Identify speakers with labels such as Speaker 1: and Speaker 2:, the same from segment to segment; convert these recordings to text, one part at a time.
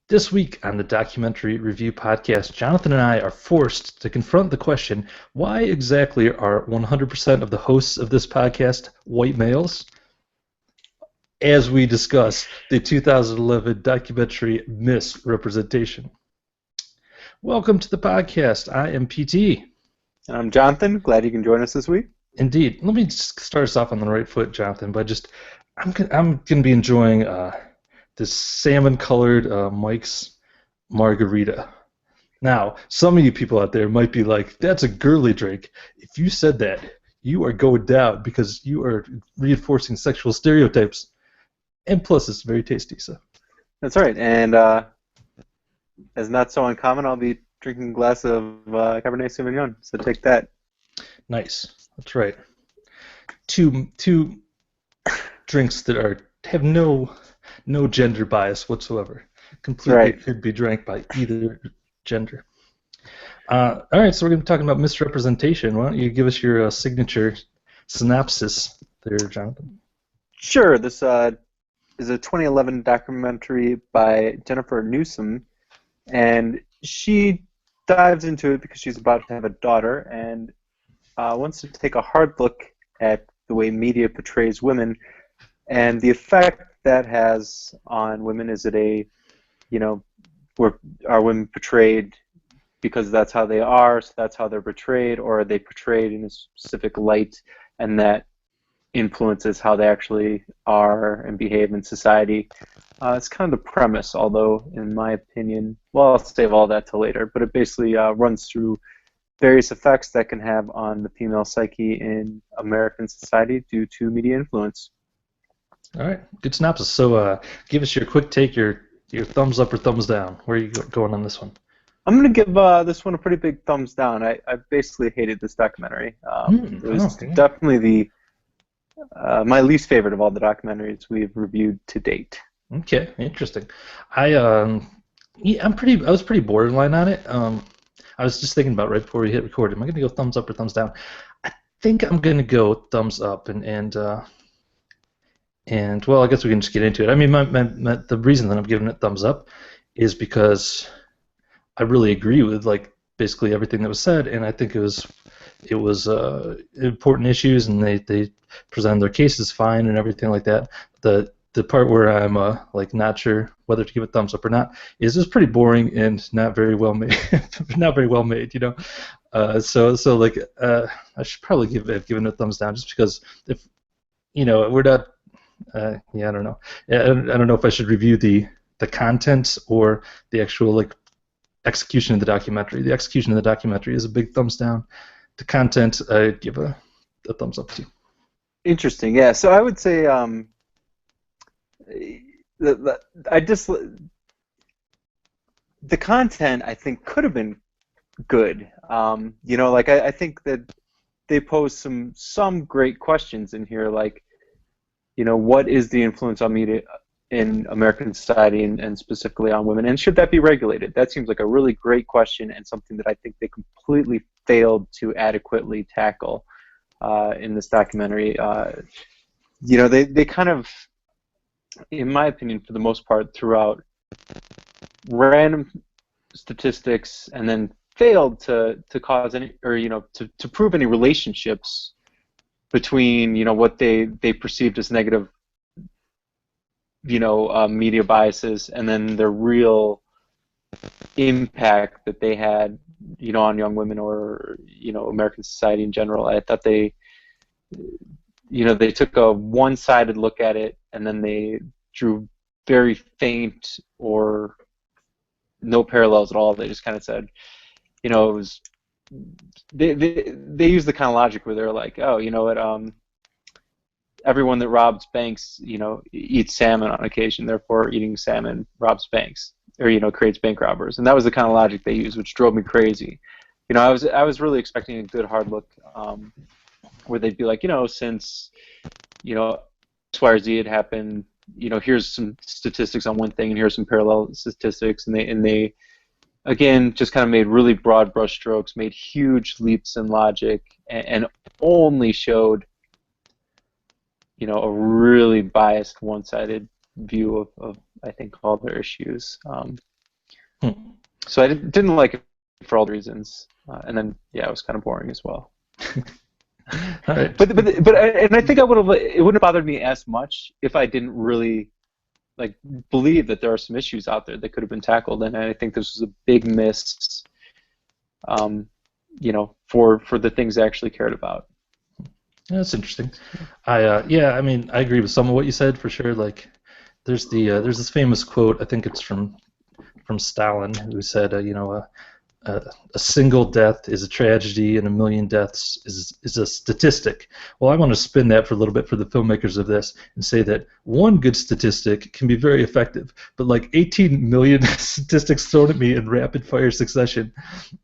Speaker 1: This week on the Documentary Review Podcast, Jonathan and I are forced to confront the question, why exactly are 100% of the hosts of this podcast white males? As we discuss the 2011 documentary Misrepresentation. Welcome to the podcast. I am PT.
Speaker 2: And I'm Jonathan. Glad you can join us this week.
Speaker 1: Indeed. Let me just start us off on the right foot, Jonathan, by I'm gonna be enjoying this salmon-colored Mike's margarita. Now, some of you people out there might be like, that's a girly drink. If you said that, you are going down because you are reinforcing sexual stereotypes. And plus, it's very tasty. So
Speaker 2: That's right. And as not so uncommon, I'll be drinking a glass of Cabernet Sauvignon. So take that.
Speaker 1: nice. That's right. Two drinks that have no gender bias whatsoever. Completely
Speaker 2: Right.
Speaker 1: could be drank by either gender. All right, so we're going to be talking about misrepresentation. Why don't you give us your signature synopsis there, Jonathan?
Speaker 2: Sure. This is a 2011 documentary by Jennifer Newsom, and she dives into it because she's about to have a daughter and wants to take a hard look at the way media portrays women and the effect that has on women. Is it are women portrayed because that's how they are, so that's how they're portrayed, or are they portrayed in a specific light and that influences how they actually are and behave in society? It's kind of the premise, although in my opinion, well, I'll save all that till later, but it basically runs through various effects that can have on the female psyche in American society due to media influence.
Speaker 1: All right, good synopsis. So give us your quick take, your thumbs up or thumbs down. Where are you going on this one?
Speaker 2: I'm going to give this one a pretty big thumbs down. I basically hated this documentary. It was
Speaker 1: Okay.
Speaker 2: definitely my least favorite of all the documentaries we've reviewed to date.
Speaker 1: Okay, interesting. I was pretty borderline on it. I was just thinking about right before we hit record. Am I going to go thumbs up or thumbs down? I think I'm going to go thumbs up, and well, I guess we can just get into it. I mean, the reason that I'm giving it thumbs up is because I really agree with like basically everything that was said, and I think it was important issues, and they presented their cases fine and everything like that. The part where I'm like not sure whether to give it thumbs up or not is just pretty boring and not very well made. Not very well made, you know. So like I should probably have given it a thumbs down just because if we're not. Yeah, I don't know. I don't know if I should review the content or the actual like execution of the documentary. The execution of the documentary is a big thumbs down. The content, I'd give a thumbs up to.
Speaker 2: Interesting, yeah. So I would say I just the content I think could have been good. Like I think that they pose some great questions in here, like what is the influence on media in American society and specifically on women, and should that be regulated? That seems like a really great question and something that I think they completely failed to adequately tackle in this documentary. They kind of, in my opinion, for the most part, threw out random statistics and then failed to cause any, or to prove any relationships between what they perceived as negative media biases and then the real impact that they had on young women or American society in general. I thought they took a one-sided look at it and then they drew very faint or no parallels at all. They just kind of said it was they use the kind of logic where they're like, oh, you know what, everyone that robs banks, eats salmon on occasion, therefore eating salmon robs banks, or creates bank robbers, and that was the kind of logic they used, which drove me crazy. I was really expecting a good hard look, where they'd be like, since X, Y, or Z had happened, here's some statistics on one thing, and here's some parallel statistics, and they again, just kind of made really broad brushstrokes, made huge leaps in logic, and only showed, a really biased, one-sided view of I think, all their issues.
Speaker 1: Hmm.
Speaker 2: So I didn't like it for all the reasons. And then, yeah, it was kind of boring as well.
Speaker 1: All right.
Speaker 2: And I think it wouldn't have bothered me as much if I didn't really like believe that there are some issues out there that could have been tackled, and I think this was a big miss, for the things I actually cared about.
Speaker 1: Yeah, that's interesting. I mean, I agree with some of what you said for sure. Like, there's this famous quote. I think it's from Stalin, who said, a single death is a tragedy and a million deaths is a statistic. Well, I want to spin that for a little bit for the filmmakers of this and say that one good statistic can be very effective, but like 18 million statistics thrown at me in rapid fire succession.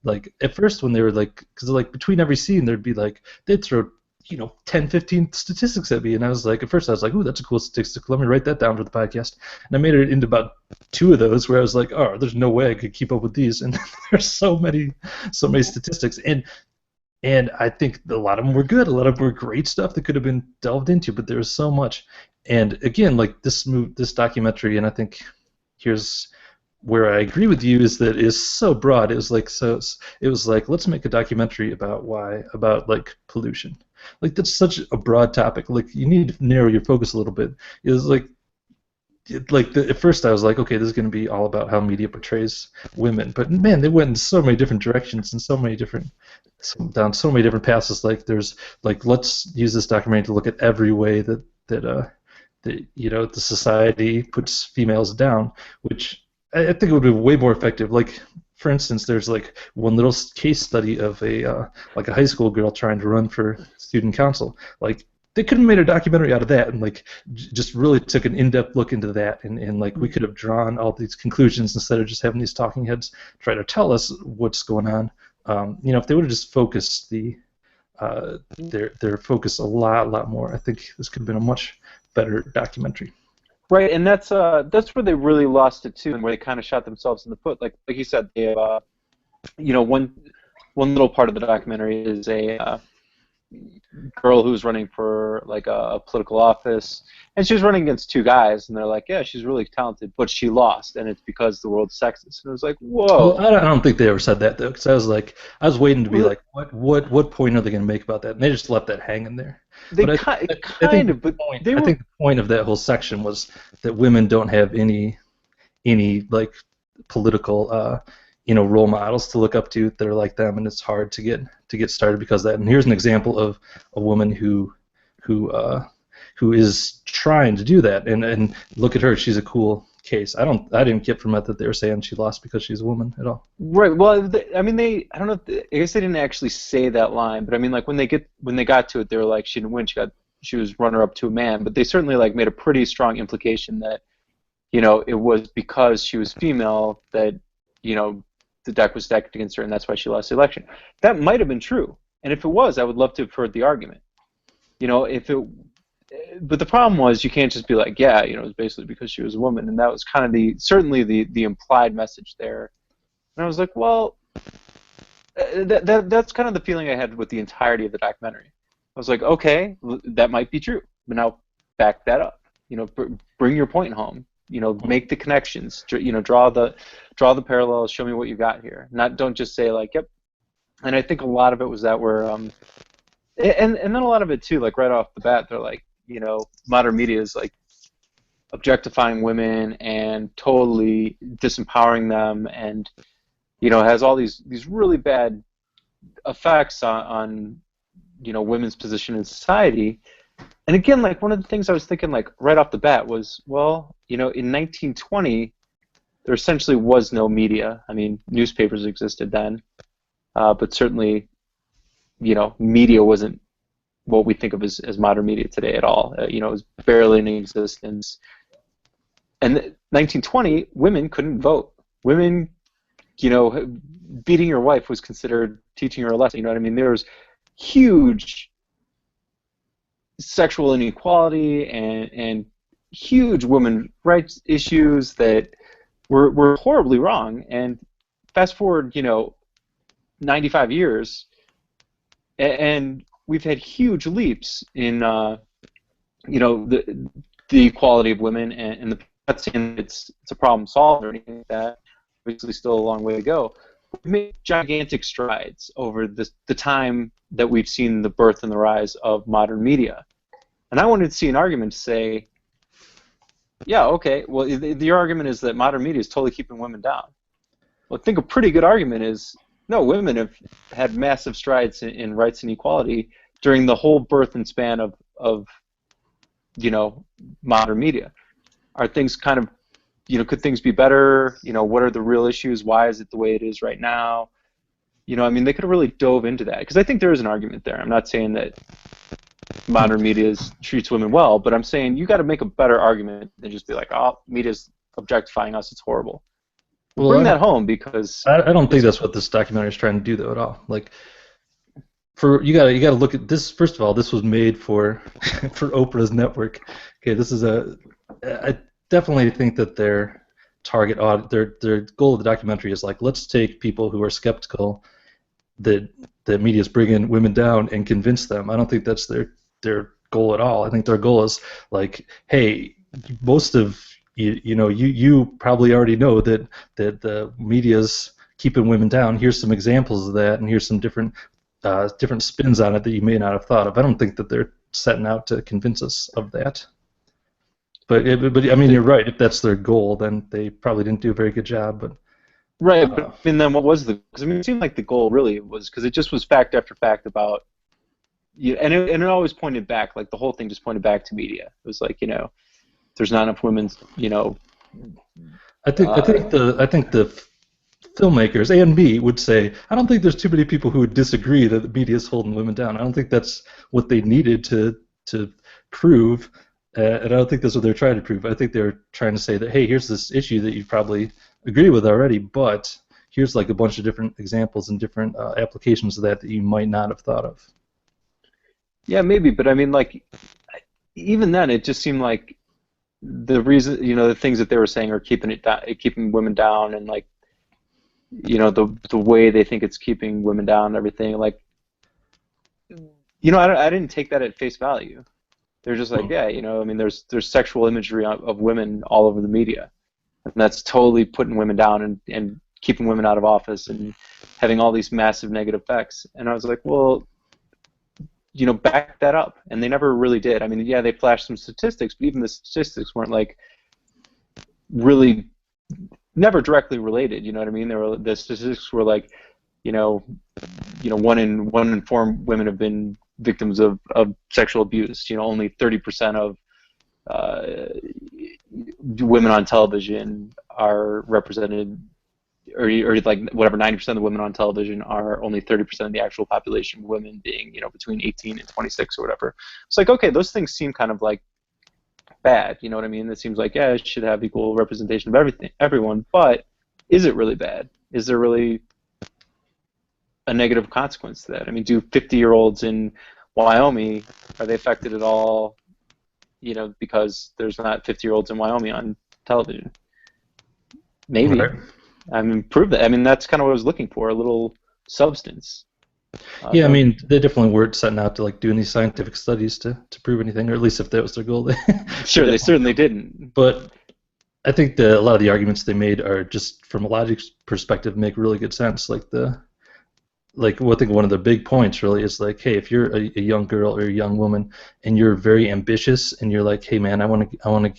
Speaker 1: Like at first when they were like, because like between every scene there'd be like, they'd throw 10, 15 statistics at me. And I was like, at first I was like, ooh, that's a cool statistic. Let me write that down for the podcast. And I made it into about 2 of those where I was like, oh, there's no way I could keep up with these. And there's so many statistics. And I think a lot of them were good. A lot of them were great stuff that could have been delved into, but there was so much. And again, like this documentary, and I think here's where I agree with you, is that it's so broad. It was like let's make a documentary about like pollution. Like that's such a broad topic. Like you need to narrow your focus a little bit. It was like at first I was like, okay, this is going to be all about how media portrays women, but man, they went in so many different directions and down so many different paths. Like there's like let's use this documentary to look at every way that the society puts females down, which I think it would be way more effective. Like for instance, there's like one little case study of a high school girl trying to run for student council. Like they could have made a documentary out of that and like just really took an in-depth look into that, and like we could have drawn all these conclusions instead of just having these talking heads try to tell us what's going on. If they would have just focused their focus a lot more, I think this could have been a much better documentary.
Speaker 2: Right, and that's where they really lost it too, and where they kind of shot themselves in the foot. Like you said, they have, one little part of the documentary is a girl who's running for like a political office, and she was running against 2 guys, and they're like, yeah, she's really talented, but she lost, and it's because the world's sexist. And it was like, whoa.
Speaker 1: Well, I don't think they ever said that though, because I was waiting to be like, what point are they going to make about that? And they just left that hanging there.
Speaker 2: They
Speaker 1: but
Speaker 2: kind of, but
Speaker 1: I think the point of that whole section was that women don't have any like political role models to look up to that are like them, and it's hard to get started because of that. And here's an example of a woman who is trying to do that, and look at her, she's a cool case. I didn't get from it that they were saying she lost because she's a woman at all.
Speaker 2: Right. Well, I mean, I don't know. I guess they didn't actually say that line, but I mean, like when they got to it, they were like, she didn't win. She was runner up to a man, but they certainly like made a pretty strong implication that, it was because she was female that, the deck was stacked against her, and that's why she lost the election. That might have been true, and if it was, I would love to have heard the argument. But the problem was you can't just be like, yeah, it was basically because she was a woman, and that was kind of certainly the implied message there. And I was like, well, that's kind of the feeling I had with the entirety of the documentary. I was like, okay, that might be true, but now back that up. Bring your point home. Make the connections. Draw the parallels. Show me what you got here. Don't just say like, yep. And I think a lot of it was that where and then a lot of it too, like right off the bat, they're like, modern media is like objectifying women and totally disempowering them, and has all these really bad effects on women's position in society. And again, like one of the things I was thinking like right off the bat was, well, in 1920 there essentially was no media. I mean, newspapers existed then, but certainly media wasn't what we think of as modern media today at all. It was barely in existence. And 1920, women couldn't vote. Women, beating your wife was considered teaching her a lesson. You know what I mean? There was huge sexual inequality and huge women's rights issues that were horribly wrong. And fast forward, 95 years, and we've had huge leaps in, the equality of women, and the not saying it's a problem solved or anything like that, obviously still a long way to go. We've made gigantic strides over the time that we've seen the birth and the rise of modern media. And I wanted to see an argument to say, yeah, okay, well, your argument is that modern media is totally keeping women down. Well, I think a pretty good argument is, no, women have had massive strides in rights and equality during the whole birth and span of modern media. Are things kind of, could things be better? What are the real issues? Why is it the way it is right now? I mean, they could have really dove into that, because I think there is an argument there. I'm not saying that modern media treats women well, but I'm saying you got to make a better argument than just be like, oh, media's objectifying us, it's horrible. Well, bring that home, because
Speaker 1: I don't think that's what this documentary is trying to do, though, at all. Like, you gotta look at this. First of all, this was made for Oprah's network. Okay, I definitely think that their target their goal of the documentary is like, let's take people who are skeptical that media is bringing women down and convince them. I don't think that's their goal at all. I think their goal is like, hey, most of you probably already know that the media's keeping women down. Here's some examples of that, and here's some different spins on it that you may not have thought of. I don't think that they're setting out to convince us of that. But I mean, you're right. If that's their goal, then they probably didn't do a very good job. But
Speaker 2: right. But I mean, then what was because I mean, it seemed like the goal really was, because it just was fact after fact about and it always pointed back, like the whole thing just pointed back to media. It was like, there's not enough women,
Speaker 1: I think the filmmakers and me would say, I don't think there's too many people who would disagree that the media is holding women down. I don't think that's what they needed to prove, and I don't think that's what they're trying to prove. I think they're trying to say that, hey, here's this issue that you probably agree with already, but here's like a bunch of different examples and different applications of that you might not have thought of.
Speaker 2: Yeah, maybe, but I mean, like, even then, it just seemed like the reason, the things that they were saying are keeping women down, and like, the way they think it's keeping women down and everything. Like, I didn't take that at face value. They're just like, yeah, I mean, there's sexual imagery of women all over the media, and that's totally putting women down and keeping women out of office and having all these massive negative effects. And I was like, well, back that up. And they never really did. I mean, yeah, they flashed some statistics, but even the statistics weren't like really never directly related. You know what I mean? The statistics were like, 1 in 4 women have been victims of sexual abuse. Only 30% of women on television are represented, or like whatever, 90% of the women on television are only 30% of the actual population, women being, between 18 and 26 or whatever. It's like, okay, those things seem kind of like bad, you know what I mean? It seems like, yeah, it should have equal representation of everyone, but is it really bad? Is there really a negative consequence to that? I mean, do 50-year-olds in Wyoming, are they affected at all, because there's not 50-year-olds in Wyoming on television? Maybe.
Speaker 1: Right.
Speaker 2: I mean, prove that. I mean, that's kind of what I was looking for, a little substance.
Speaker 1: Yeah, I mean, they definitely weren't setting out to like do any scientific studies to prove anything, or at least if that was their goal.
Speaker 2: Sure, they certainly didn't.
Speaker 1: But I think a lot of the arguments they made are just, from a logic perspective, make really good sense. Like I think one of the big points really is like, hey, if you're a young girl or a young woman and you're very ambitious and you're like, hey man, I want to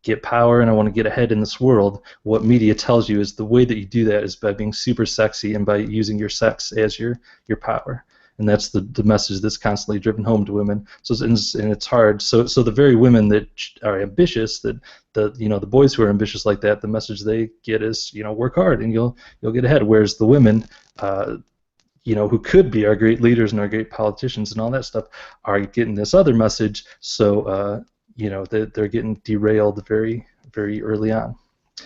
Speaker 1: get power and I want to get ahead in this world, what media tells you is the way that you do that is by being super sexy and by using your sex as your power. And that's the message that's constantly driven home to women. And it's hard. So the very women that are ambitious, the boys who are ambitious like that, the message they get is, work hard and you'll get ahead. Whereas the women, who could be our great leaders and our great politicians and all that stuff, are getting this other message. So they're getting derailed very, very early on.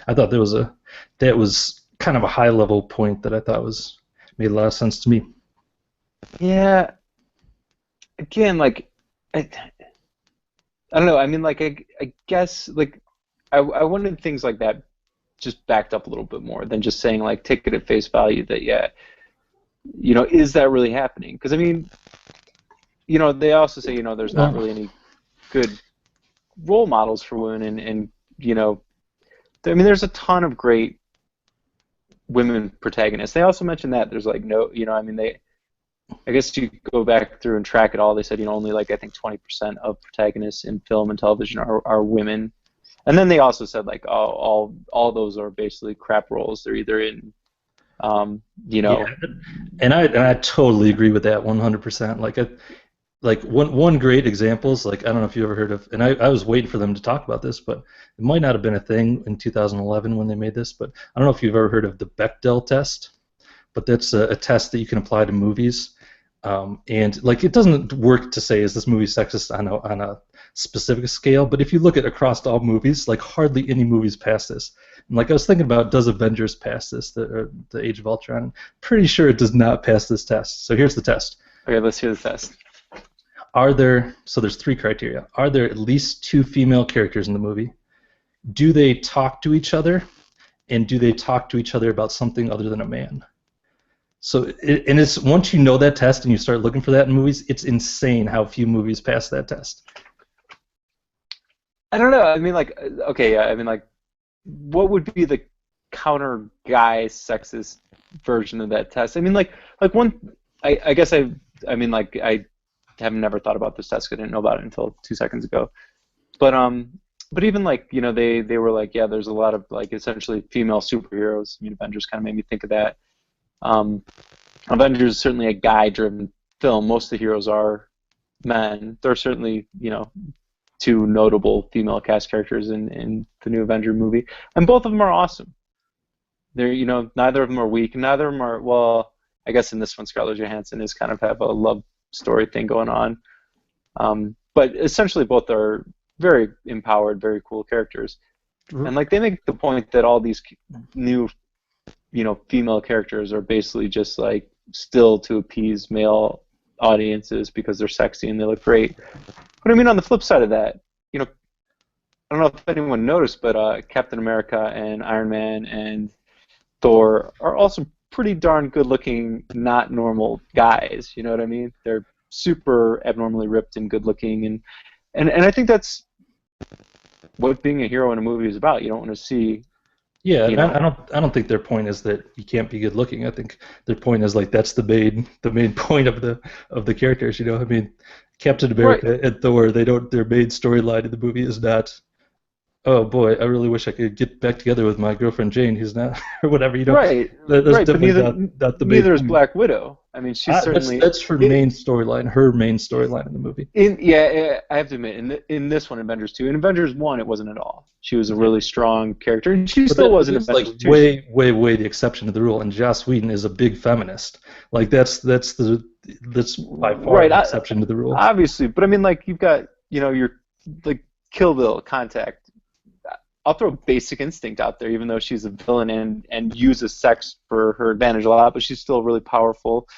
Speaker 1: I thought that was kind of a high level point that I thought made a lot of sense to me.
Speaker 2: Yeah. Again, like, I don't know. I mean, like, I guess, like, I wanted things like that just backed up a little bit more than just saying, like, take it at face value that, yeah, is that really happening? Because, I mean, they also say, there's not really any good role models for women, and I mean, there's a ton of great women protagonists. They also mentioned that there's like no, I mean I guess you go back through and track it all. They said, only like I think 20% of protagonists in film and television are women. And then they also said like, oh, all those are basically crap roles. They're either in,
Speaker 1: Yeah, and I totally agree with that 100%. Like one great example is like I don't know if you ever heard of, and I was waiting for them to talk about this, but it might not have been a thing in 2011 when they made this, but I don't know if you've ever heard of the Bechdel test, but that's a test that you can apply to movies, and like it doesn't work to say is this movie sexist on a specific scale, but if you look at across all movies, like hardly any movies pass this. And like I was thinking about, does Avengers pass this, the Age of Ultron? Pretty sure it does not pass this test. So here's the test.
Speaker 2: Okay, let's hear the test.
Speaker 1: So there's three criteria. Are there at least two female characters in the movie? Do they talk to each other? And do they talk to each other about something other than a man? So, and it's once you know that test and you start looking for that in movies, it's insane how few movies pass that test.
Speaker 2: I don't know. I mean, like, okay, yeah. I mean, like, what would be the counter guy sexist version of that test? I mean, like one. I guess I mean, like, I have never thought about this test. I didn't know about it until 2 seconds ago. But even like, they were like, yeah, there's a lot of like essentially female superheroes. I mean, Avengers kind of made me think of that. Avengers is certainly a guy-driven film. Most of the heroes are men. There are certainly, two notable female cast characters in the new Avenger movie, and both of them are awesome. They're, neither of them are weak, and neither of them are, well, I guess in this one Scarlett Johansson is kind of have a love story thing going on. But essentially both are very empowered, very cool characters. And like they make the point that all these new, female characters are basically just like still to appease male audiences because they're sexy and they look great. But I mean, on the flip side of that, I don't know if anyone noticed, but Captain America and Iron Man and Thor are also pretty darn good-looking, not normal guys. You know what I mean? They're super abnormally ripped and good-looking, and I think that's what being a hero in a movie is about. You don't want to see.
Speaker 1: Yeah, I don't think their point is that you can't be good looking. I think their point is like that's the main point of the characters. I mean, Captain America and Thor, their main storyline in the movie is not, oh boy, I really wish I could get back together with my girlfriend Jane, who's not, or whatever.
Speaker 2: Right.
Speaker 1: That's
Speaker 2: right. But
Speaker 1: not the main.
Speaker 2: Neither is Black Widow. I mean, she's certainly.
Speaker 1: That's her main storyline. Her main storyline in the movie.
Speaker 2: I have to admit, in this one, Avengers 2, in Avengers 1, it wasn't at all. She was a really strong character, and she still was in Avengers
Speaker 1: like
Speaker 2: 2.
Speaker 1: Way the exception to the rule. And Joss Whedon is a big feminist. Like that's by far the exception to the rule.
Speaker 2: Obviously, but I mean, like you've got your like Kill Bill, Contact. I'll throw Basic Instinct out there, even though she's a villain and uses sex for her advantage a lot, but she's still really powerful.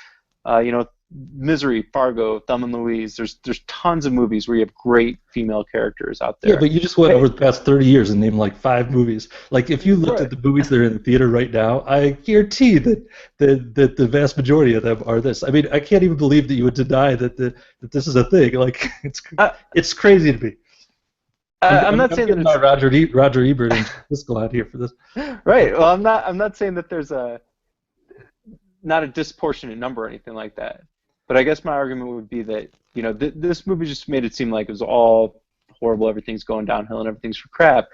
Speaker 2: Misery, Fargo, Thelma and Louise. There's tons of movies where you have great female characers out there.
Speaker 1: Yeah, but you just went over the past 30 years and named like 5 movies. Like if you looked at the movies that are in the theater right now, I guarantee that the vast majority of them are this. I mean, I can't even believe that you would deny that this is a thing. Like it's crazy to me.
Speaker 2: I'm not saying that it's
Speaker 1: Roger Ebert and Driscoll out here for this.
Speaker 2: Right. Well, I'm not saying that there's not a disproportionate number or anything like that. But I guess my argument would be that this movie just made it seem like it was all horrible. Everything's going downhill and everything's for crap.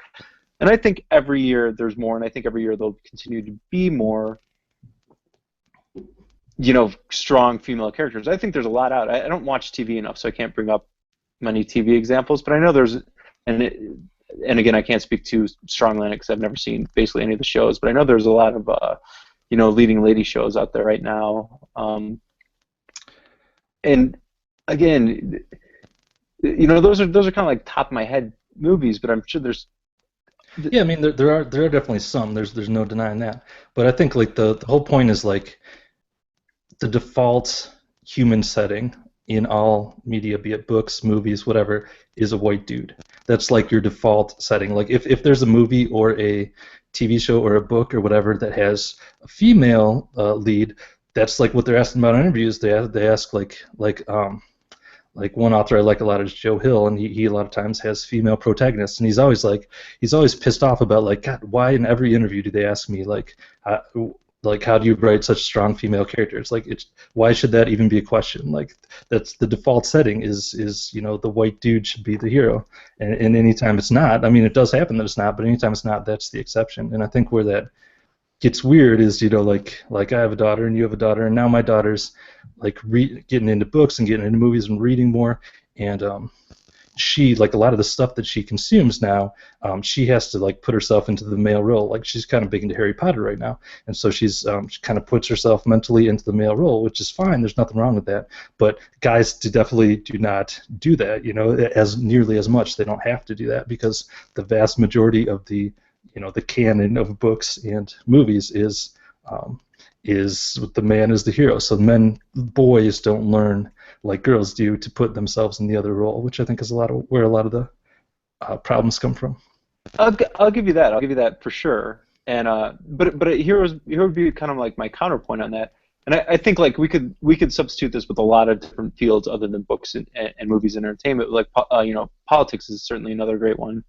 Speaker 2: And I think every year there's more, and I think every year there'll continue to be more. Strong female characters. I think there's a lot out. I don't watch TV enough, so I can't bring up many TV examples. But I know there's. And again, I can't speak too strongly on it because I've never seen basically any of the shows. But I know there's a lot of leading lady shows out there right now. And again, those are kind of like top of my head movies. But I'm sure there's.
Speaker 1: Yeah, I mean there are definitely some. There's no denying that. But I think like the whole point is like the default human setting in all media, be it books, movies, whatever, is a white dude. That's like your default setting. Like if there's a movie or a TV show or a book or whatever that has a female lead, that's like what they're asking about in interviews. They ask like one author I like a lot is Joe Hill, and he a lot of times has female protagonists, and he's always pissed off about like, God, why in every interview do they ask me like Like, how do you write such strong female characters? Like, why should that even be a question? Like, that's the default setting is the white dude should be the hero, and anytime it's not, I mean, it does happen that it's not, but anytime it's not, that's the exception. And I think where that gets weird is like I have a daughter and you have a daughter, and now my daughter's like getting into books and getting into movies and reading more, and she, like, a lot of the stuff that she consumes now, she has to like put herself into the male role. Like, she's kind of big into Harry Potter right now, and so she kind of puts herself mentally into the male role, which is fine. There's nothing wrong with that. But guys definitely do not do that, as nearly as much. They don't have to do that because the vast majority of the canon of books and movies is the man is the hero. So boys don't learn like girls do to put themselves in the other role, which I think is where a lot of the problems come from.
Speaker 2: I'll give you that. I'll give you that for sure. And but here would be kind of like my counterpoint on that. And I think like we could substitute this with a lot of different fields other than books and movies and entertainment. Like politics is certainly another great one.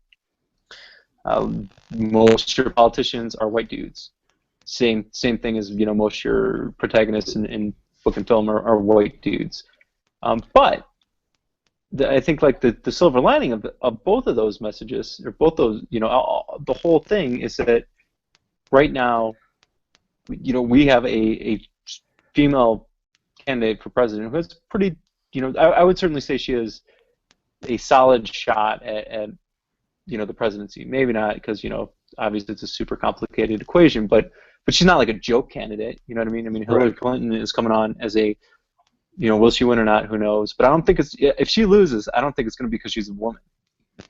Speaker 2: Most of your politicians are white dudes. Same thing as most of your protagonists in book and film are white dudes. But I think like the silver lining of both of those messages, or both those, the whole thing is that right now, we have a female candidate for president who has pretty, I would certainly say she has a solid shot at the presidency. Maybe not because obviously it's a super complicated equation, but she's not like a joke candidate. You know what I mean? I mean, Hillary Clinton is coming on as a, will she win or not? Who knows? But I don't think if she loses, I don't think it's going to be because she's a woman.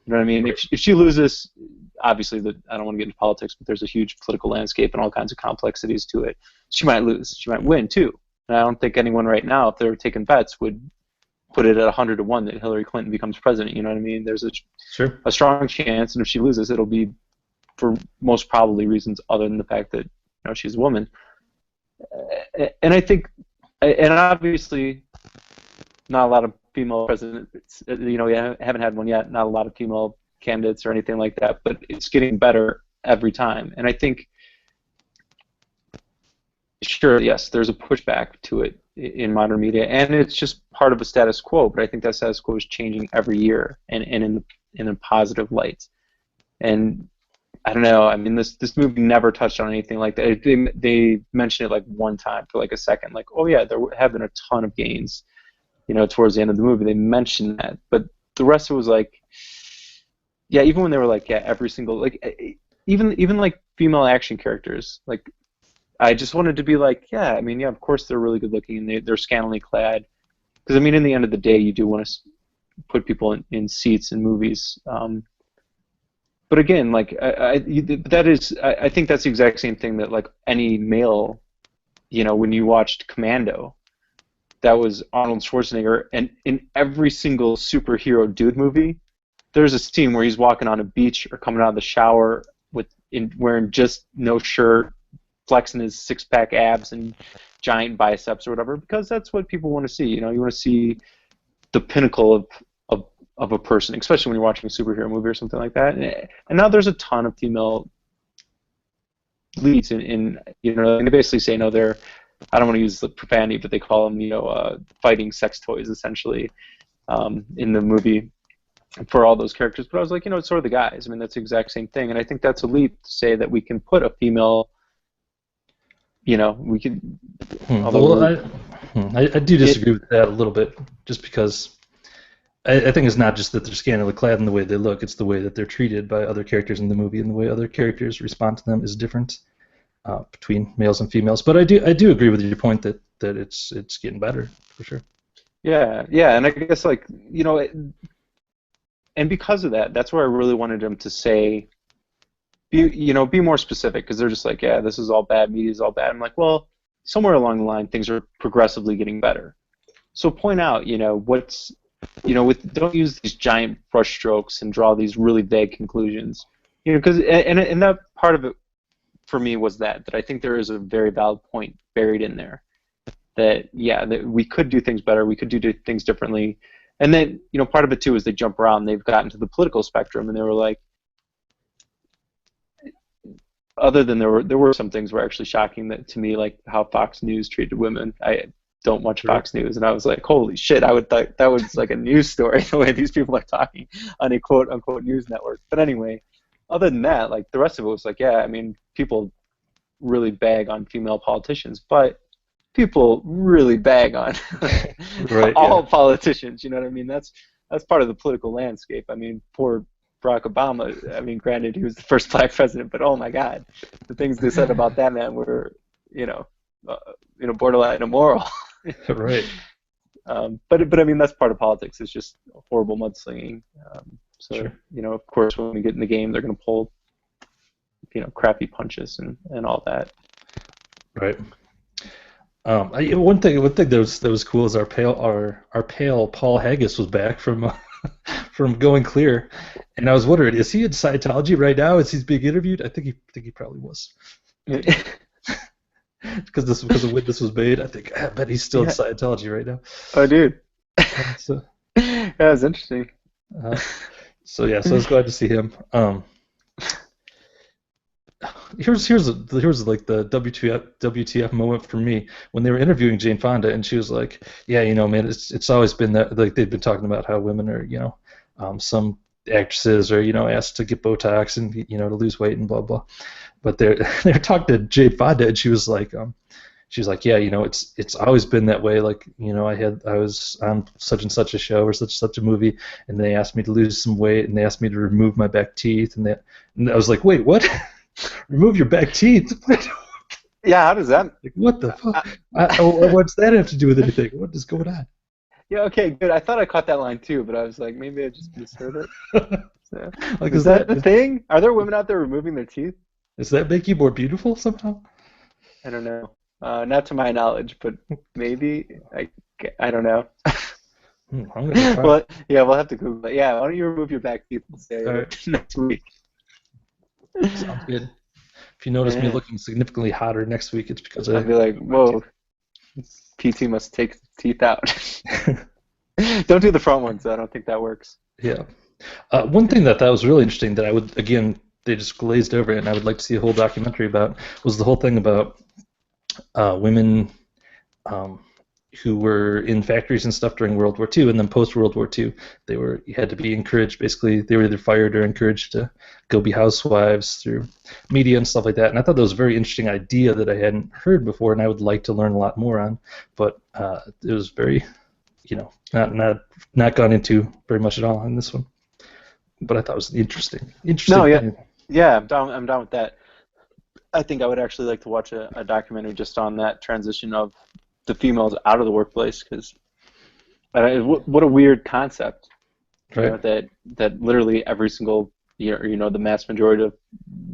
Speaker 2: You know what I mean? If she loses, obviously I don't want to get into politics, but there's a huge political landscape and all kinds of complexities to it. She might lose. She might win too. And I don't think anyone right now, if they were taking bets, would put it at 100 to 1 that Hillary Clinton becomes president. You know what I mean? There's a strong chance, and if she loses, it'll be for most probably reasons other than the fact that she's a woman. And I think, and obviously, not a lot of female presidents. We haven't had one yet. Not a lot of female candidates or anything like that. But it's getting better every time. And I think, sure, yes, there's a pushback to it in modern media, and it's just part of a status quo. But I think that status quo is changing every year, and in a positive light. And I don't know. I mean, this movie never touched on anything like that. They mentioned it like one time for like a second, like, oh yeah, there have been a ton of gains, towards the end of the movie. They mentioned that, but the rest of it was like, yeah, even when they were like, yeah, every single, like, even like female action characters, like, I just wanted to be like, yeah, I mean, yeah, of course they're really good looking and they're scantily clad, because I mean, in the end of the day, you do want to put people in seats in movies. But again, like I think that's the exact same thing that like any male, when you watched Commando, that was Arnold Schwarzenegger, and in every single superhero dude movie, there's a scene where he's walking on a beach or coming out of the shower wearing just no shirt, flexing his six-pack abs and giant biceps or whatever, because that's what people want to see. You want to see the pinnacle of a person, especially when you're watching a superhero movie or something like that. And now there's a ton of female leads and they basically say, no, they're, I don't want to use the profanity, but they call them, fighting sex toys, essentially, in the movie for all those characters. But I was like, it's sort of the guys. I mean, that's the exact same thing. And I think that's a leap to say that we can put a female, we could...
Speaker 1: Well, I do disagree with that a little bit, just because I think it's not just that they're scantily clad in the way they look, it's the way that they're treated by other characters in the movie, and the way other characters respond to them is different between males and females. But I do agree with your point that it's getting better, for sure.
Speaker 2: Yeah, and I guess, like, and because of that, that's where I really wanted them to say, be more specific, because they're just like, yeah, this is all bad, media is all bad. I'm like, well, somewhere along the line, things are progressively getting better. So point out, what's... don't use these giant brush strokes and draw these really vague conclusions. Because and that part of it for me was that I think there is a very valid point buried in there. That we could do things better, we could do things differently, and then part of it too is they jump around. They've gotten to the political spectrum and they were like, other than there were some things were actually shocking that to me, like how Fox News treated women. I don't watch
Speaker 1: Right.
Speaker 2: Fox News, and I was like, holy shit! I would think that was like a news story the way these people are talking on a quote unquote news network. But anyway, other than that, like the rest of it was like, yeah, I mean, people really bag on female politicians, but people really bag on
Speaker 1: Right. Yeah.
Speaker 2: all politicians. You know what I mean? That's part of the political landscape. I mean, poor Barack Obama. I mean, granted, he was the first black president, but oh my God, the things they said about that man were, you know, borderline immoral.
Speaker 1: Right.
Speaker 2: But I mean, that's part of politics. It's just horrible mudslinging. So
Speaker 1: Sure.
Speaker 2: of course, when we get in the game, they're going to pull, crappy punches and all that.
Speaker 1: Right. One thing that was cool is our pale Paul Haggis was back from from Going Clear, and I was wondering, is he in Scientology right now? Is he being interviewed? I think he probably was. Because of when this was made, I bet he's still in
Speaker 2: Yeah.
Speaker 1: Scientology right now.
Speaker 2: Oh, dude.
Speaker 1: So,
Speaker 2: Yeah, it's interesting.
Speaker 1: uh, so yeah, so I was glad to see him. Here's like the WTF moment for me when they were interviewing Jane Fonda, and she was like, "Yeah, man, it's always been that, like, they've been talking about how women are, some actresses are, asked to get Botox and to lose weight and blah blah, but they're talking to Jane Fonda, and she was like, yeah, it's always been that way. Like, I was on such and such a show or such a movie, and they asked me to lose some weight, and they asked me to remove my back teeth, and I was like, wait, what? Remove your back teeth?
Speaker 2: Yeah, how does that?
Speaker 1: Like, what the fuck? What's that have to do with anything? What is going on?
Speaker 2: Yeah, okay, good. I thought I caught that line too, but I was like, maybe I just misheard it. So,
Speaker 1: Like,
Speaker 2: is that the thing? Are there women out there removing their teeth?
Speaker 1: does that make you more beautiful somehow?
Speaker 2: I don't know. Not to my knowledge, but maybe. I don't know.
Speaker 1: I'm gonna try.
Speaker 2: Well, yeah, we'll have to Google it. Yeah, why don't you remove your back teeth? We'll say
Speaker 1: All right.
Speaker 2: next week.
Speaker 1: Sounds good. If you notice me
Speaker 2: Yeah.
Speaker 1: looking significantly hotter next week, it's because
Speaker 2: I'll be like, whoa, PT must take the teeth out. Don't do the front ones, though. I don't think that works.
Speaker 1: Yeah. One thing that was really interesting that I would, again, they just glazed over it, and I would like to see a whole documentary about, was the whole thing about women who were in factories and stuff during World War II, and then post World War II, you had to be encouraged. Basically, they were either fired or encouraged to go be housewives through media and stuff like that. And I thought that was a very interesting idea that I hadn't heard before, and I would like to learn a lot more on. But it was very, not gone into very much at all in this one. But I thought it was interesting.
Speaker 2: No, yeah,
Speaker 1: thing.
Speaker 2: yeah, I'm down with that. I think I would actually like to watch a documentary just on that transition of the females out of the workplace, because what a weird concept,
Speaker 1: Right.
Speaker 2: that literally every single the mass majority of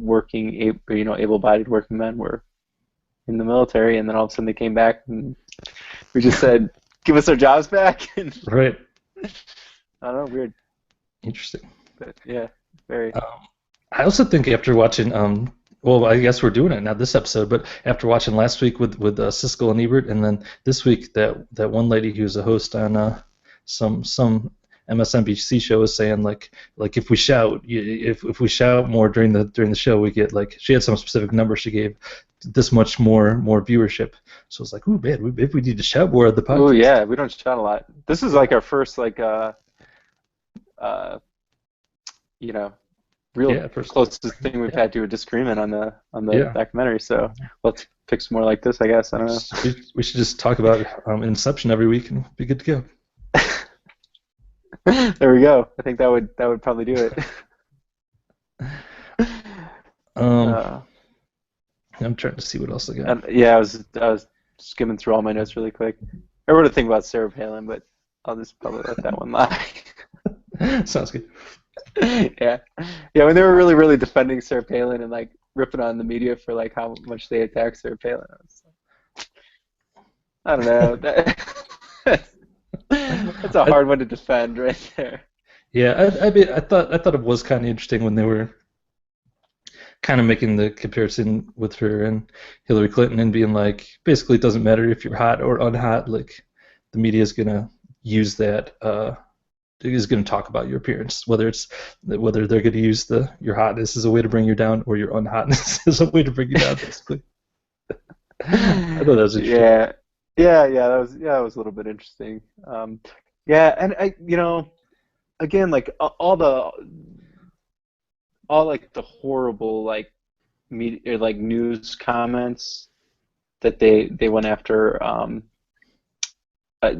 Speaker 2: working able-bodied working men were in the military, and then all of a sudden they came back and we just said, give us our jobs back. And
Speaker 1: Right.
Speaker 2: I don't know, weird,
Speaker 1: Interesting.
Speaker 2: but yeah, very.
Speaker 1: I also think after watching, well, I guess we're doing it now this episode, but after watching last week with Siskel and Ebert, and then this week that one lady who's a host on some MSNBC show was saying like if we shout if we shout more during the show, we get, like, she had some specific number she gave, this much more viewership. So it's like, ooh man, maybe we need to shout more at the podcast.
Speaker 2: Oh yeah, we don't shout a lot. This is like our first real closest thing we've had to a disagreement on the documentary. So let's pick some more like this, I guess. I don't know.
Speaker 1: We should just talk about Inception every week and be good to go.
Speaker 2: There we go. I think that would probably do it.
Speaker 1: I'm trying to see what else I got.
Speaker 2: Yeah, I was skimming through all my notes really quick. I wrote a thing about Sarah Palin, but I'll just probably let that one lie.
Speaker 1: Sounds good.
Speaker 2: Yeah. When they were really, really defending Sarah Palin and like ripping on the media for like how much they attacked Sarah Palin, I don't know. That's a hard one to defend right there.
Speaker 1: Yeah, I mean, I thought it was kind of interesting when they were kind of making the comparison with her and Hillary Clinton and being like, basically, it doesn't matter if you're hot or unhot. Like, the media is gonna use that is going to talk about your appearance, whether they're going to use your hotness as a way to bring you down, or your unhotness as a way to bring you down, basically. I thought that was interesting.
Speaker 2: That was a little bit interesting. Yeah, and again, like all like the horrible like media, like news comments that they went after. Uh,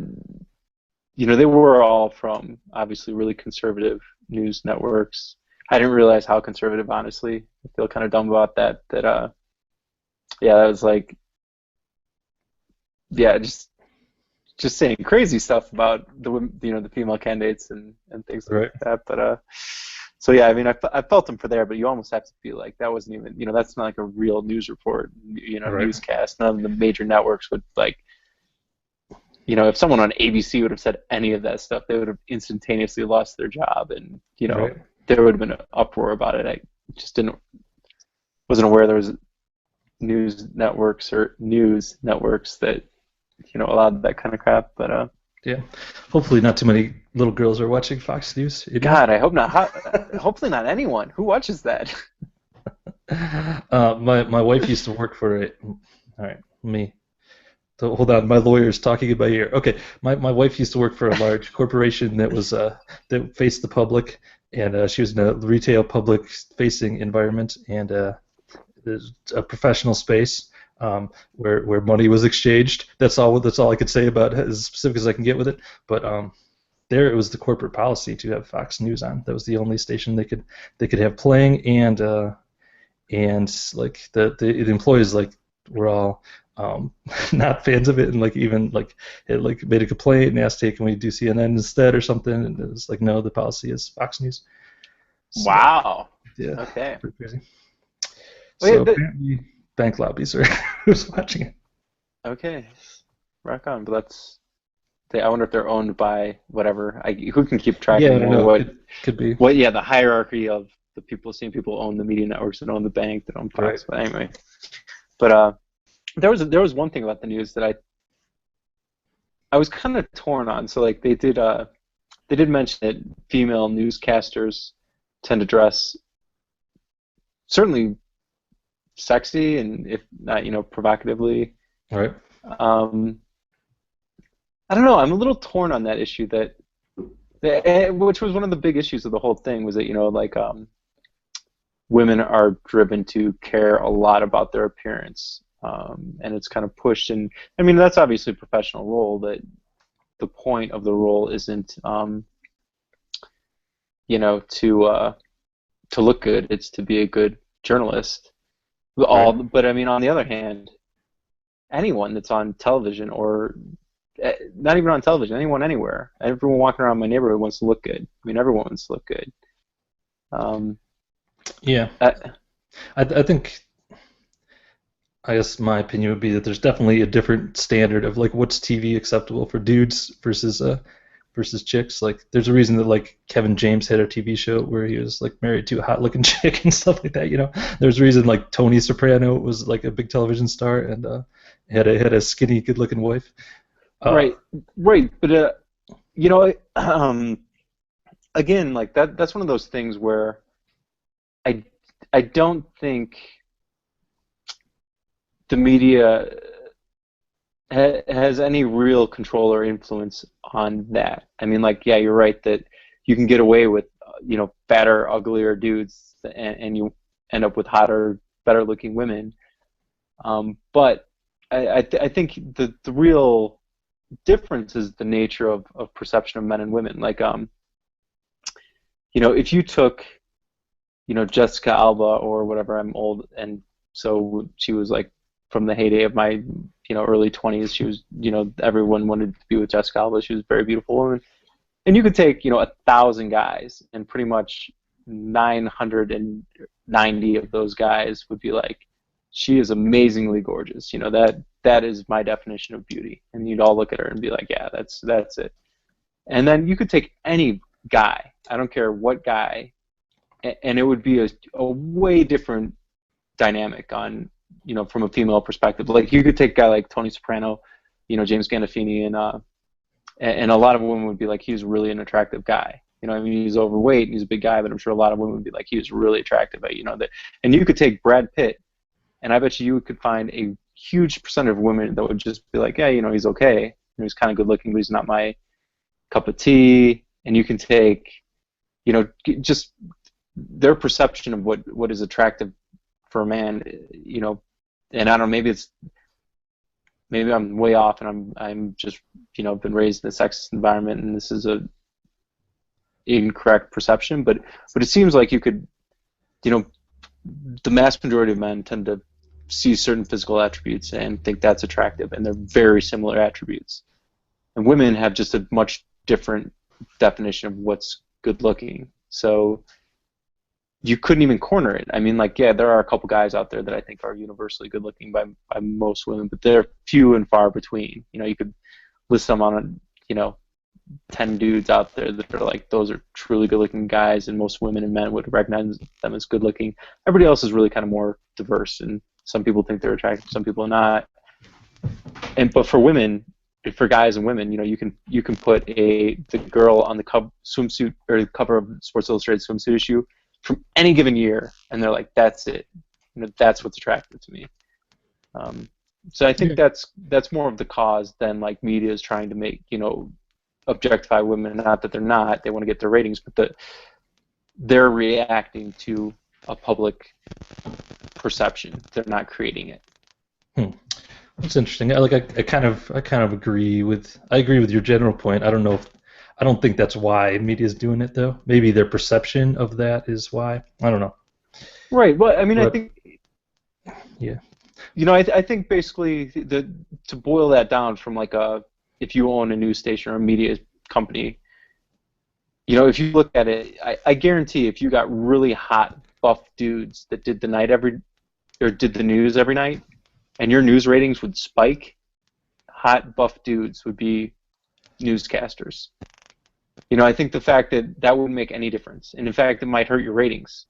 Speaker 2: they were all from obviously really conservative news networks. I didn't realize how conservative, honestly. I feel kind of dumb about that. That was like, yeah, just saying crazy stuff about the female candidates and things like that. But so yeah, I mean, I felt them for there, but you almost have to feel like that wasn't even, that's not like a real news report, newscast. None of the major networks would like, if someone on ABC would have said any of that stuff, they would have instantaneously lost their job, and there would have been an uproar about it. I just wasn't aware there was news networks that allowed that kind of crap. But
Speaker 1: yeah, hopefully not too many little girls are watching Fox News.
Speaker 2: God, I hope not. Hopefully not anyone. Who watches that?
Speaker 1: My wife used to work for it. All right, me. So hold on, my lawyer's talking in my ear. Okay, my wife used to work for a large corporation that was that faced the public, and she was in a retail public-facing environment, and a professional space where money was exchanged. That's all I could say about it, as specific as I can get with it. But there it was the corporate policy to have Fox News on. That was the only station they could have playing, and like the employees like were all not fans of it, and like even like it like made a complaint and asked, hey, can we do CNN instead or something? And it was like, no, the policy is Fox News.
Speaker 2: So, wow.
Speaker 1: Yeah.
Speaker 2: Okay.
Speaker 1: Pretty crazy. So apparently bank lobbies are who's watching it.
Speaker 2: Okay. Rock on. But I wonder if they're owned by whatever. Who can keep track of
Speaker 1: what could be.
Speaker 2: The hierarchy of the people, seeing people own the media networks that own the bank, that own Fox.
Speaker 1: Right.
Speaker 2: But anyway. But there was one thing about the news that I was kind of torn on. So like they did mention that female newscasters tend to dress certainly sexy, and if not, provocatively.
Speaker 1: Right.
Speaker 2: I don't know. I'm a little torn on that issue. Which was one of the big issues of the whole thing, was that women are driven to care a lot about their appearance, and it's kind of pushed. And I mean, that's obviously a professional role. That the point of the role isn't to look good. It's to be a good journalist. But I mean, on the other hand, anyone that's on television, or not even on television, anyone anywhere, everyone walking around my neighborhood wants to look good. I mean, everyone wants to look good.
Speaker 1: Yeah. I think, I guess my opinion would be that there's definitely a different standard of like what's TV acceptable for dudes versus chicks. Like there's a reason that like Kevin James had a TV show where he was like married to a hot looking chick and stuff like that. There's a reason like Tony Soprano was like a big television star and had a skinny, good looking wife.
Speaker 2: Right. But again, like that's one of those things where I don't think the media has any real control or influence on that. I mean, like, yeah, you're right that you can get away with, fatter, uglier dudes, and you end up with hotter, better-looking women. But I think the real difference is the nature of perception of men and women. Like, if you took, Jessica Alba or whatever, I'm old, and so she was like, from the heyday of my, early 20s, she was, everyone wanted to be with Jessica Alba. She was a very beautiful woman. And you could take, 1,000 guys, and pretty much 990 of those guys would be like, she is amazingly gorgeous. That is my definition of beauty. And you'd all look at her and be like, yeah, that's it. And then you could take any guy, I don't care what guy, and it would be a way different dynamic on, from a female perspective. Like you could take a guy like Tony Soprano, James Gandolfini, and a lot of women would be like, he was really an attractive guy. You know, I mean, he's overweight and he's a big guy, but I'm sure a lot of women would be like, he was really attractive. You know, that, and you could take Brad Pitt, and I bet you could find a huge percentage of women that would just be like, yeah, you know, he's okay. You know, he's kind of good looking, but he's not my cup of tea. And you can take, you know, just their perception of what is attractive for a man, you know, and I don't know, maybe I'm way off, and I'm just, you know, been raised in a sexist environment, and this is a incorrect perception, but it seems like you could, you know, the mass majority of men tend to see certain physical attributes and think that's attractive, and they're very similar attributes. And women have just a much different definition of what's good looking. So you couldn't even corner it. I mean, like, yeah, there are a couple guys out there that I think are universally good looking by most women, but they're few and far between. You know, you could list them on, you know, 10 dudes out there that are like, those are truly good looking guys, and most women and men would recognize them as good looking. Everybody else is really kind of more diverse, and some people think they're attractive, some people are not. But for women, for guys and women, you know, you can put the girl on the swimsuit or the cover of Sports Illustrated swimsuit issue from any given year, and they're like, that's it. You know, that's what's attractive to me. So I think that's more of the cause than like media is trying to make, you know, objectify women. Not that they're not; they want to get their ratings, but they're reacting to a public perception. They're not creating it.
Speaker 1: That's interesting. I kind of agree with your general point. I don't think that's why media is doing it though. Maybe their perception of that is why. I don't know.
Speaker 2: Right. Well, I mean, I think.
Speaker 1: Yeah.
Speaker 2: You know, I think basically to boil that down from like if you own a news station or a media company, you know, if you look at it, I guarantee if you got really hot buff dudes that did the news every night, and your news ratings would spike, hot buff dudes would be newscasters. You know, I think the fact that wouldn't make any difference, and in fact, it might hurt your ratings.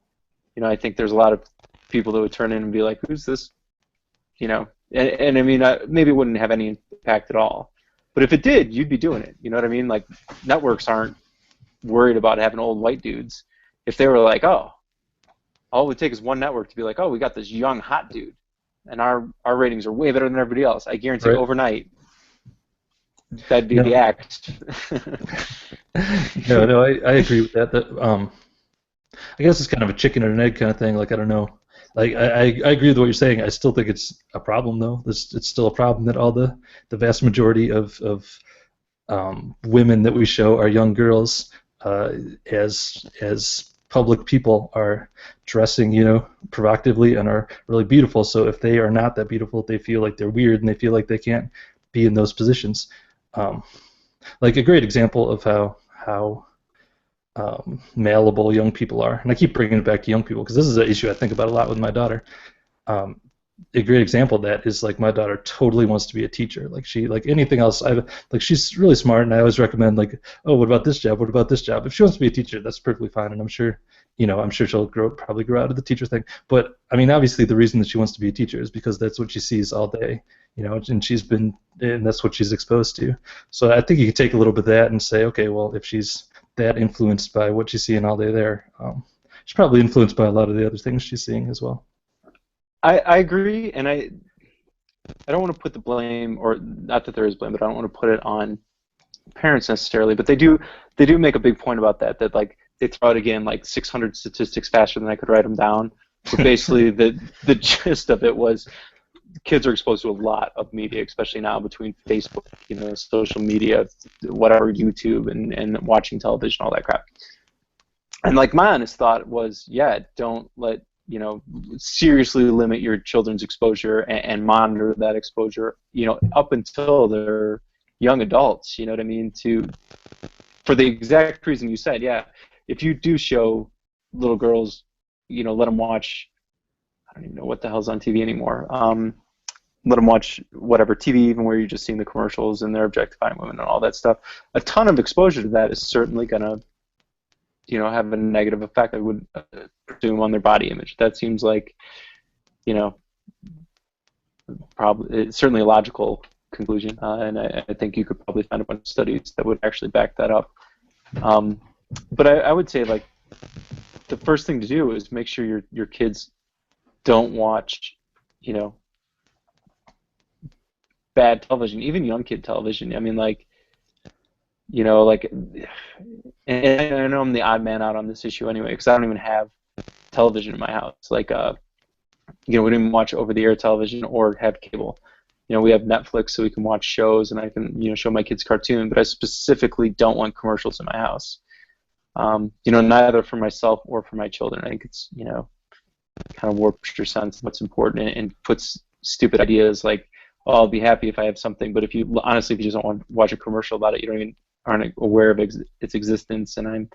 Speaker 2: You know, I think there's a lot of people that would turn in and be like, "Who's this?" You know, and I mean, maybe it wouldn't have any impact at all. But if it did, you'd be doing it. You know what I mean? Like, networks aren't worried about having old white dudes. If they were like, oh, all it would take is one network to be like, oh, we got this young hot dude, and our ratings are way better than everybody else. I guarantee overnight, that'd be the act.
Speaker 1: No, I agree with that. I guess it's kind of a chicken and an egg kind of thing. Like, I don't know. Like, I agree with what you're saying. I still think it's a problem, though. It's still a problem that all the vast majority of women that we show are young girls, as public people are dressing, you know, provocatively and are really beautiful. So if they are not that beautiful, they feel like they're weird and they feel like they can't be in those positions. Like a great example of how malleable young people are, and I keep bringing it back to young people because this is an issue I think about a lot with my daughter. A great example of that is like my daughter totally wants to be a teacher. Like anything else, she's really smart, and I always recommend like, oh, what about this job? What about this job? If she wants to be a teacher, that's perfectly fine, and I'm sure she'll probably grow out of the teacher thing. But I mean, obviously, the reason that she wants to be a teacher is because that's what she sees all day, you know, and that's what she's exposed to. So I think you can take a little bit of that and say, okay, well, if she's that influenced by what she's seeing all day there, she's probably influenced by a lot of the other things she's seeing as well.
Speaker 2: I agree, and I don't want to put the blame, or not that there is blame, but I don't want to put it on parents necessarily. But they do make a big point about that like they throw out again like 600 statistics faster than I could write them down. But basically, the gist of it was kids are exposed to a lot of media, especially now between Facebook, you know, social media, whatever, YouTube, and watching television, all that crap. And like my honest thought was, yeah, don't let, you know, seriously limit your children's exposure and monitor that exposure, you know, up until they're young adults, you know what I mean, for the exact reason you said, yeah, if you do show little girls, you know, let them watch, I don't even know what the hell's on TV anymore, let them watch whatever TV, even where you're just seeing the commercials and they're objectifying women and all that stuff, a ton of exposure to that is certainly going to, you know, have a negative effect, I would presume, on their body image. That seems like, you know, probably it's certainly a logical conclusion, and I think you could probably find a bunch of studies that would actually back that up. But I would say, like, the first thing to do is make sure your kids don't watch, you know, bad television, even young kid television. I mean, like, you know, like, and I know I'm the odd man out on this issue anyway, because I don't even have television in my house. Like, you know, we don't even watch over-the-air television or have cable. You know, we have Netflix, so we can watch shows, and I can, you know, show my kids cartoon. But I specifically don't want commercials in my house. You know, neither for myself or for my children. I think it's, you know, kind of warps your sense of what's important and puts stupid ideas like, oh, I'll be happy if I have something. But if you honestly, if you just don't want to watch a commercial about it, you don't even aren't aware of its existence. And I'm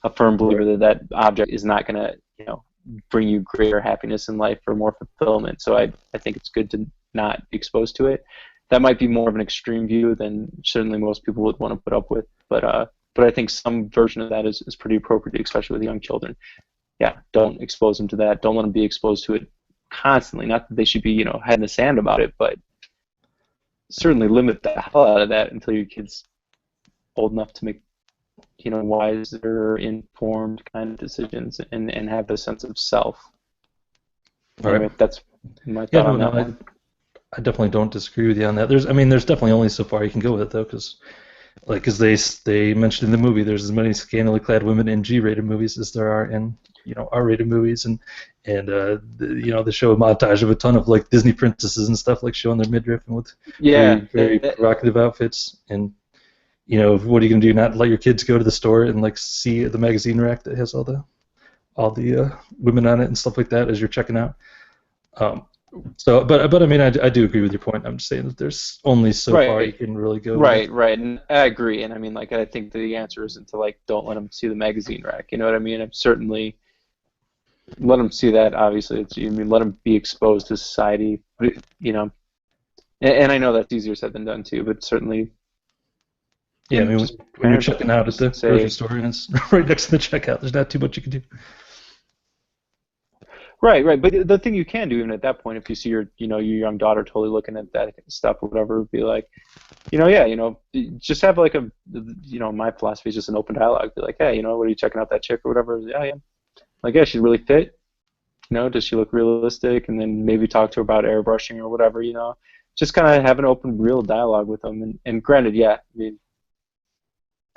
Speaker 2: a firm believer that that object is not going to, you know, bring you greater happiness in life or more fulfillment. So I think it's good to not be exposed to it. That might be more of an extreme view than certainly most people would want to put up with. But I think some version of that is pretty appropriate, especially with young children. Yeah, don't expose them to that. Don't let them be exposed to it constantly. Not that they should be, you know, head in the sand about it, but certainly limit the hell out of that until your kid's old enough to make, you know, wiser, informed kind of decisions and have a sense of self.
Speaker 1: All right.
Speaker 2: Anyway, that's my thought on that one.
Speaker 1: I definitely don't disagree with you on that. There's definitely only so far you can go with it, though, because they mentioned in the movie, there's as many scantily clad women in G-rated movies as there are in, you know, R-rated movies, and you know, they show a montage of a ton of like Disney princesses and stuff, like showing their midriff and with very provocative outfits. And you know, what are you gonna do? Not let your kids go to the store and like see the magazine rack that has all the women on it and stuff like that as you're checking out. So, but I mean, I do agree with your point. I'm just saying that there's only so far you can really go.
Speaker 2: Right, and I agree. And I mean, like, I think the answer isn't to like don't let them see the magazine rack. You know what I mean? I'm certainly let them see that. Obviously, I mean, let them be exposed to society. You know, and I know that's easier said than done too. But certainly,
Speaker 1: yeah. I mean, when you're checking out at the grocery store and it's right next to the checkout, there's not too much you can do.
Speaker 2: Right. But the thing you can do even at that point, if you see your young daughter totally looking at that stuff or whatever, would be like, you know, yeah, you know, just have like a, you know, my philosophy is just an open dialogue. Be like, hey, you know, what are you checking out that chick or whatever? Yeah. Like, yeah, she's really fit. You know, does she look realistic? And then maybe talk to her about airbrushing or whatever. You know, just kind of have an open, real dialogue with them. And granted, yeah, I mean,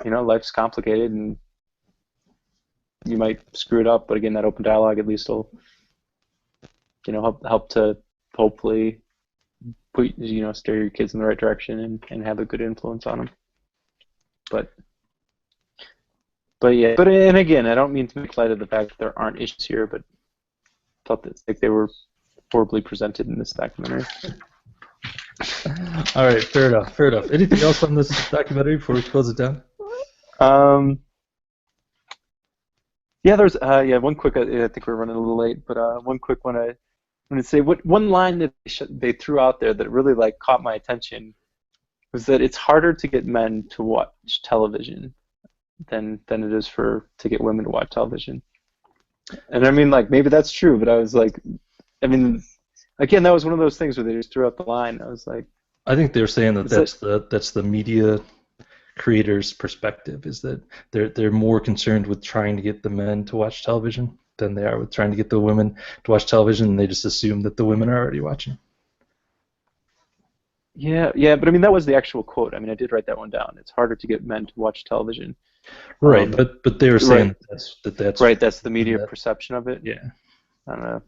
Speaker 2: you know, life's complicated and you might screw it up, but again, that open dialogue at least will, you know, help to hopefully put, you know, steer your kids in the right direction and have a good influence on them. But yeah, and again, I don't mean to make light of the fact that there aren't issues here, but I thought that like they were horribly presented in this documentary.
Speaker 1: All right, fair enough. Anything else on this documentary before we close it down?
Speaker 2: Yeah, there's one quick. I think we're running a little late, but one quick one. I'm going to say one line that they threw out there that really like caught my attention was that it's harder to get men to watch television than it is to get women to watch television. And I mean, like, maybe that's true, but I was like, I mean, again, that was one of those things where they just threw out the line. I was like,
Speaker 1: I think they're saying that's the media creators' perspective, is that they're more concerned with trying to get the men to watch television than they are with trying to get the women to watch television, and they just assume that the women are already watching.
Speaker 2: Yeah, but I mean, that was the actual quote. I mean, I did write that one down. It's harder to get men to watch television.
Speaker 1: Right, but they were saying that's
Speaker 2: right. That's the media perception of it.
Speaker 1: Yeah.
Speaker 2: I don't know.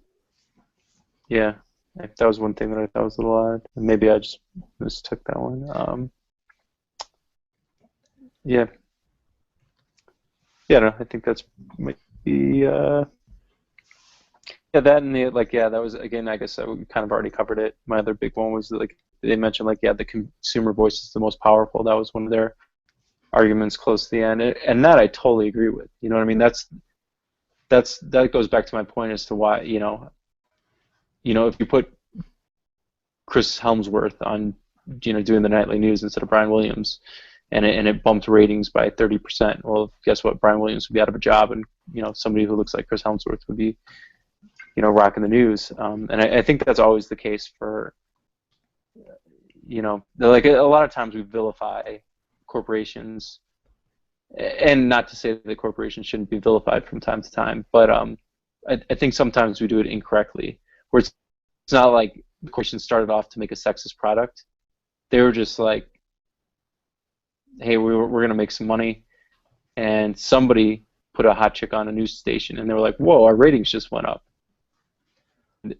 Speaker 2: Yeah, that was one thing that I thought was a little odd. Maybe I just mistook that one. Yeah. Yeah, no, I think that's might be. Yeah, that and that was, again, I guess we kind of already covered it. My other big one was like they mentioned the consumer voice is the most powerful. That was one of their arguments close to the end, and that I totally agree with. You know what I mean? That goes back to my point as to why, you know, if you put Chris Helmsworth on, you know, doing the nightly news instead of Brian Williams, and it bumped ratings by 30%. Well, guess what? Brian Williams would be out of a job, and, you know, somebody who looks like Chris Helmsworth would be, you know, rocking the news. And I think that's always the case for, like a lot of times we vilify corporations, and not to say that corporations shouldn't be vilified from time to time, but I think sometimes we do it incorrectly, where it's not like the corporation started off to make a sexist product. They were just like, hey, we're going to make some money, and somebody put a hot chick on a news station, and they were like, whoa, our ratings just went up.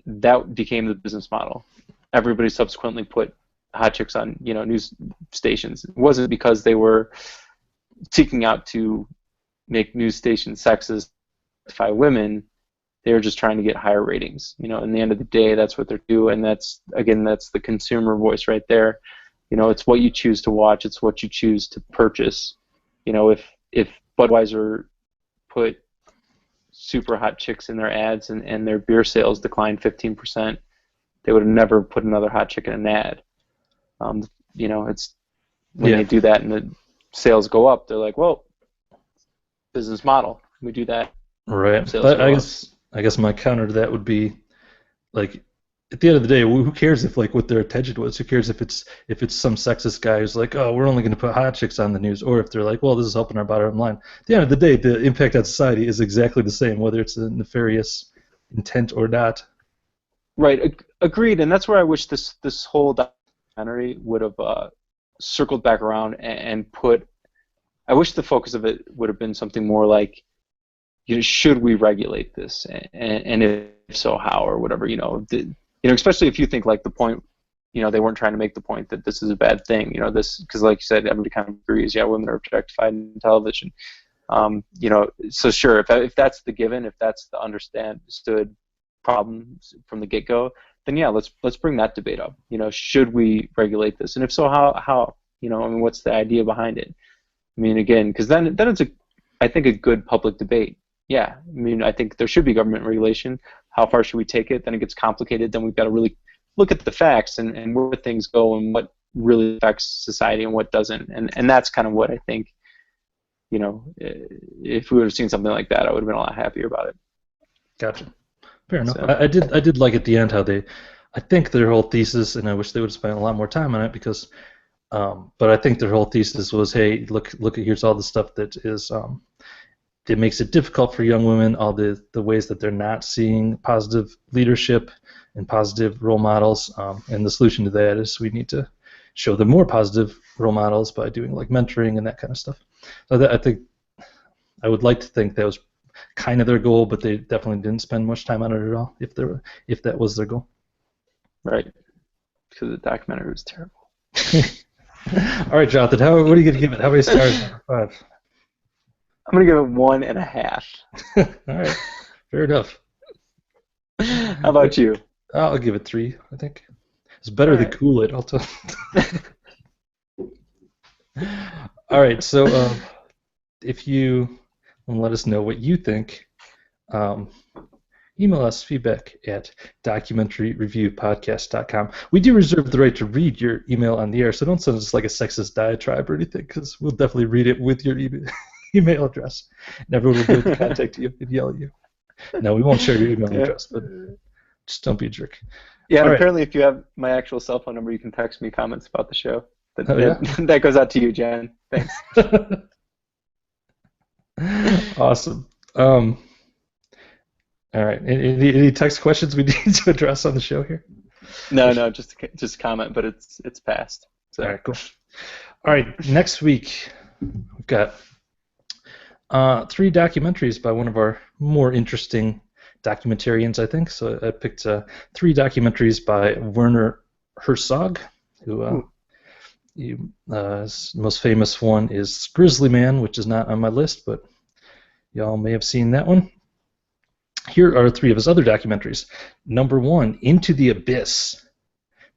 Speaker 2: That became the business model. Everybody subsequently put hot chicks on, news stations. It wasn't because they were seeking out to make news stations sexist by women. They were just trying to get higher ratings. In the end of the day, that's what they're doing, and that's the consumer voice right there. It's what you choose to watch. It's what you choose to purchase. If Budweiser put super hot chicks in their ads and their beer sales declined 15%, they would have never put another hot chick in an ad. It's when they do that and the sales go up, they're like, well, business model. We do that.
Speaker 1: Right. But I guess my counter to that would be, like, at the end of the day, who cares if, like, what their attention was? Who cares if it's some sexist guy who's like, oh, we're only going to put hot chicks on the news, or if they're like, well, this is helping our bottom line. At the end of the day, the impact on society is exactly the same, whether it's a nefarious intent or not.
Speaker 2: Right. Agreed. And that's where I wish this whole documentary would have circled back around and put. I wish the focus of it would have been something more like, should we regulate this, and if so, how, or whatever. Especially if you think like the point, they weren't trying to make the point that this is a bad thing. This, because like you said, everybody kind of agrees. Yeah, women are objectified in television. So sure, if that's the given, if that's the understood problem from the get-go, then yeah, let's bring that debate up. Should we regulate this, and if so, how? What's the idea behind it? Again, because then it's I think a good public debate. Yeah, I think there should be government regulation. How far should we take it? Then it gets complicated. Then we've got to really look at the facts and where things go and what really affects society and what doesn't. And that's kind of what I think, if we would have seen something like that, I would have been a lot happier about it.
Speaker 1: Gotcha. Fair enough. So, I did like at the end how I think their whole thesis, and I wish they would have spent a lot more time on it because, but I think their whole thesis was, hey, look at here's all the stuff that is, that makes it difficult for young women, all the ways that they're not seeing positive leadership and positive role models, and the solution to that is we need to show them more positive role models by doing like mentoring and that kind of stuff. So I think I would like to think that was kind of their goal, but they definitely didn't spend much time on it at all, if that was their goal.
Speaker 2: Right. Because the documentary was terrible.
Speaker 1: All right, Jonathan, what are you going to give it? How many stars out of 5?
Speaker 2: I'm going to give it 1.5.
Speaker 1: All right. Fair enough.
Speaker 2: How about you?
Speaker 1: I'll give it 3, I think. It's better than Kool-Aid, I'll tell you. All right, so if you want to let us know what you think, email us feedback at documentaryreviewpodcast.com. We do reserve the right to read your email on the air, so don't send us like a sexist diatribe or anything, because we'll definitely read it with your email address, and everyone will be able to contact you and yell at you. No, we won't share your email address, but just don't be a jerk.
Speaker 2: Yeah, and apparently if you have my actual cell phone number, you can text me comments about the show. That goes out to you, Jen. Thanks.
Speaker 1: Awesome. All right. Any text questions we need to address on the show here?
Speaker 2: No, just comment, but it's passed. So.
Speaker 1: All right, cool. All right, next week we've got 3 documentaries by one of our more interesting documentarians, I think. So I picked 3 documentaries by Werner Herzog, who his most famous one is Grizzly Man, which is not on my list, but y'all may have seen that one. Here are 3 of his other documentaries. Number 1, Into the Abyss.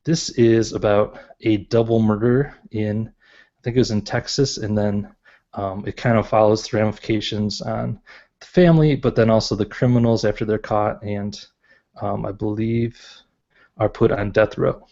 Speaker 1: This is about a double murder I think it was in Texas, and then it kind of follows the ramifications on the family, but then also the criminals after they're caught and I believe are put on death row.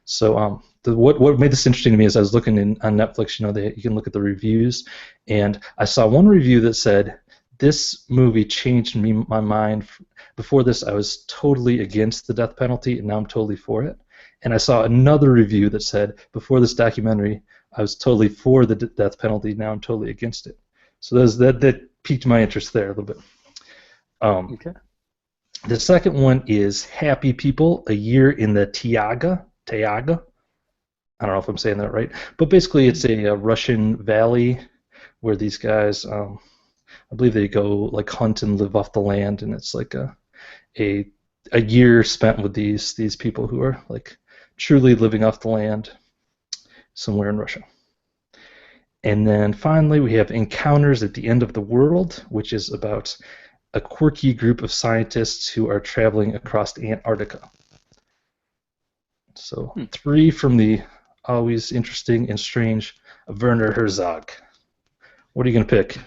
Speaker 1: So what made this interesting to me is I was looking on Netflix, you can look at the reviews, and I saw one review that said, this movie changed my mind. Before this, I was totally against the death penalty, and now I'm totally for it. And I saw another review that said, before this documentary, I was totally for the death penalty. Now I'm totally against it. So that piqued my interest there a little bit.
Speaker 2: Okay.
Speaker 1: The second one is Happy People, A Year in the Taiga. I don't know if I'm saying that right. But basically it's a Russian valley where these guys, I believe they go like hunt and live off the land, and it's like a year spent with these people who are like truly living off the land somewhere in Russia. And then finally we have Encounters at the End of the World, which is about a quirky group of scientists who are traveling across Antarctica. So 3 from the always interesting and strange Werner Herzog. What are you going to pick?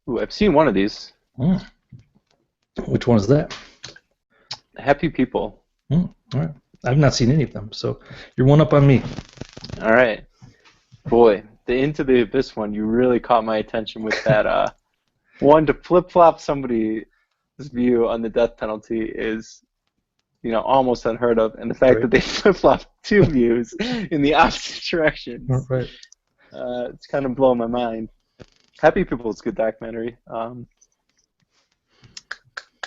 Speaker 2: Ooh, I've seen one of these.
Speaker 1: Which one is that?
Speaker 2: Happy People.
Speaker 1: All right. I've not seen any of them, so you're one up on me.
Speaker 2: All right. Boy, the Into the Abyss one, you really caught my attention with that. One, to flip-flop somebody's view on the death penalty is, almost unheard of. And the fact that they flip-flop 2 views in the opposite directions.
Speaker 1: Right.
Speaker 2: It's kind of blowing my mind. Happy People is a good documentary. I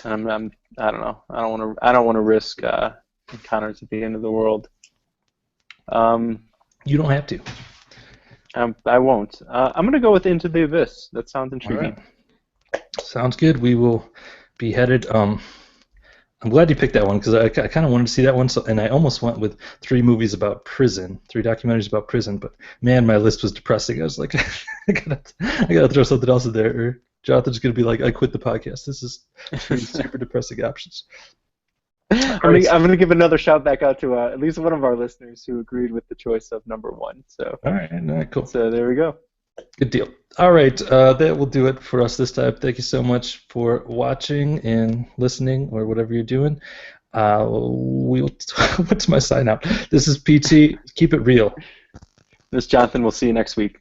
Speaker 2: don't know. I don't want to risk Encounters at the End of the World.
Speaker 1: You don't have to.
Speaker 2: I won't. I'm going to go with Into the Abyss. That sounds intriguing.
Speaker 1: Right. Sounds good. We will be headed. I'm glad you picked that one because I kind of wanted to see that one. And I almost went with 3 movies about prison, 3 documentaries about prison. But man, my list was depressing. I was like, I gotta throw something else in there. Or Jonathan's gonna be like, I quit the podcast. This is 3 super depressing options.
Speaker 2: I'm gonna give another shout back out to at least one of our listeners who agreed with the choice of number 1. So
Speaker 1: all right, cool.
Speaker 2: So there we go.
Speaker 1: Good deal. All right, that will do it for us this time. Thank you so much for watching and listening, or whatever you're doing. What's my sign out? This is PT. Keep it real.
Speaker 2: This is Jonathan. We'll see you next week.